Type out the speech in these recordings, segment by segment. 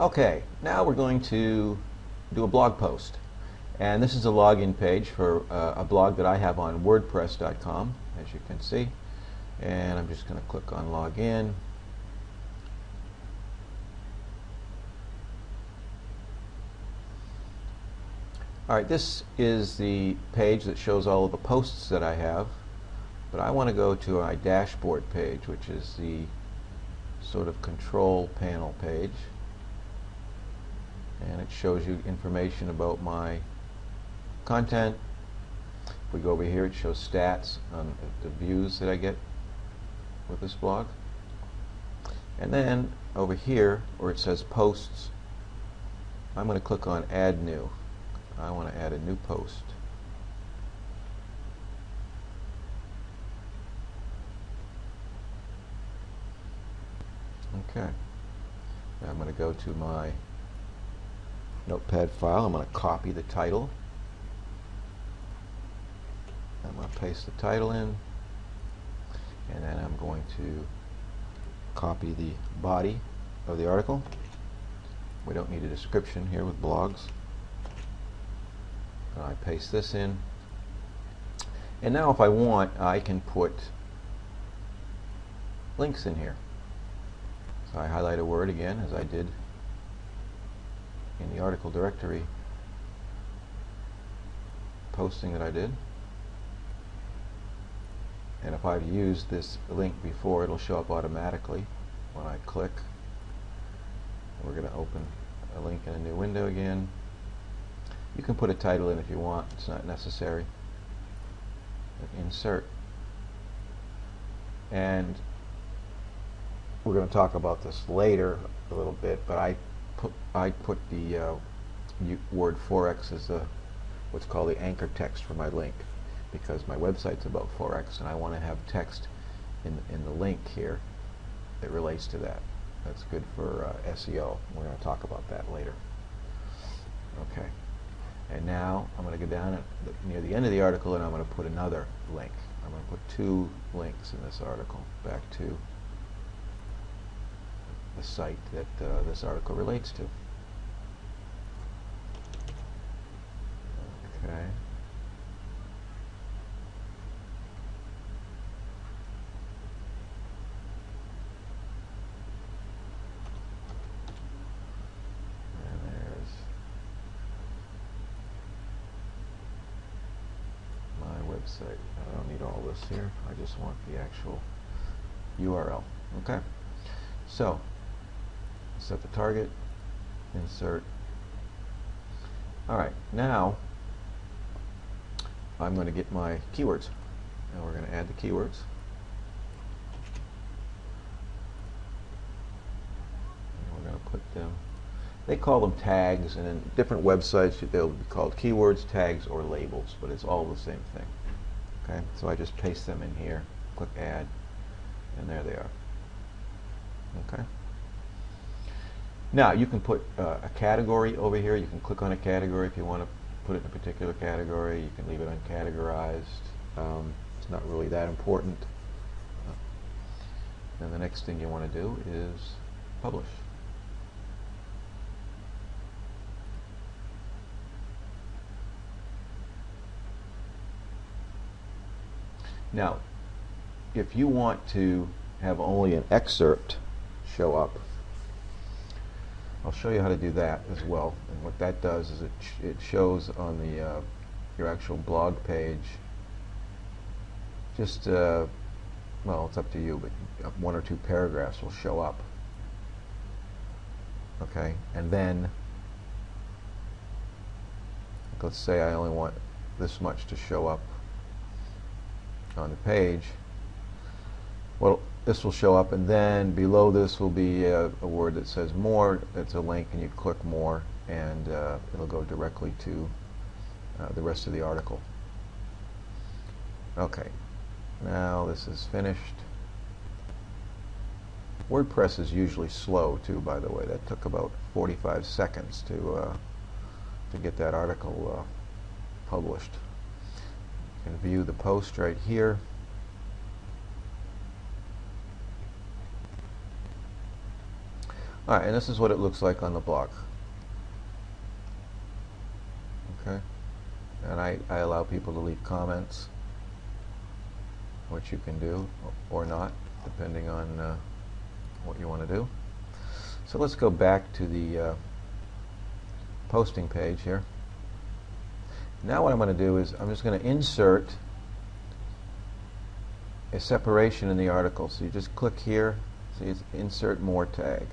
Okay, now we're going to do a blog post. And this is a login page for a blog that I have on WordPress.com, as you can see. And I'm just going to click on Login. Alright, this is the page that shows all of the posts that I have. But I want to go to my dashboard page, which is the sort of control panel page. And it shows you information about my content. If we go over here, it shows stats on the views that I get with this blog. And then over here where it says posts, I'm going to click on add new. I want to add a new post. Okay. Now I'm going to go to my notepad file. I'm going to copy the title. I'm going to paste the title in, and then I'm going to copy the body of the article. We don't need a description here with blogs. And I paste this in, and now if I want, I can put links in here. So I highlight a word again, as I did in the article directory posting that I did. And if I've used this link before, it'll show up automatically when I click. We're going to open a link in a new window again. You can put a title in if you want, it's not necessary. Insert. And we're going to talk about this later a little bit, but I put the word Forex as what's called the anchor text for my link, because my website's about Forex and I want to have text in the link here that relates to that. That's good for SEO. We're going to talk about that later. Okay. And now I'm going to go down near the end of the article and I'm going to put another link. I'm going to put two links in this article back to the site that this article relates to. Okay. And there's my website. I don't need all this here. I just want the actual URL. Okay. So set the target, insert. Alright, now I'm going to get my keywords. And we're going to add the keywords. And we're going to put them, they call them tags, and in different websites they'll be called keywords, tags, or labels, but it's all the same thing. Okay, so I just paste them in here, click add, and there they are. Okay. Now you can put a category over here. You can click on a category if you want to put it in a particular category. You can leave it uncategorized. It's not really that important. And the next thing you want to do is publish. Now, if you want to have only an excerpt show up, I'll show you how to do that as well. And what that does is it shows on the your actual blog page just well, it's up to you, but one or two paragraphs will show up. Okay, and then let's say I only want this much to show up on the page. Well, this will show up, and then below this will be a word that says more. That's a link, and you click more, and it'll go directly to the rest of the article. Okay, now this is finished. WordPress is usually slow too, by the way. That took about 45 seconds to get that article published. You can view the post right here. Alright, and this is what it looks like on the blog. Okay, and I allow people to leave comments, which you can do or not, depending on what you want to do. So let's go back to the posting page here. Now what I'm going to do is I'm just going to insert a separation in the article. So you just click here, see it's insert more tag,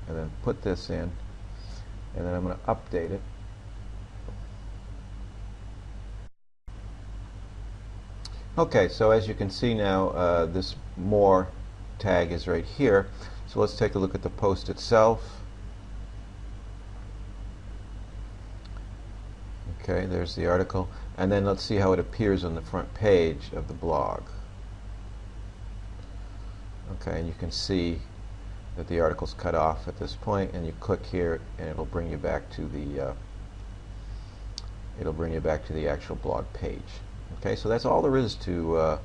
and then put this in, and then I'm going to update it. Okay, so as you can see now, this more tag is right here. So let's take a look at the post itself. Okay, there's the article, and then let's see how it appears on the front page of the blog. Okay, and you can see that the article's cut off at this point, and you click here and it'll bring you back to the actual blog page. Okay, so that's all there is to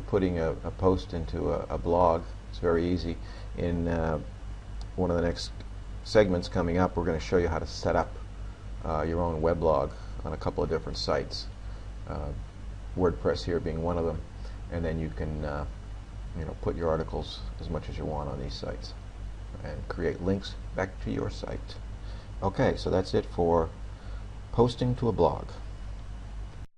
putting a post into a blog. It's very easy. In one of the next segments coming up, we're going to show you how to set up your own weblog on a couple of different sites, WordPress here being one of them, and then you can put your articles as much as you want on these sites and create links back to your site. Okay, so that's it for posting to a blog.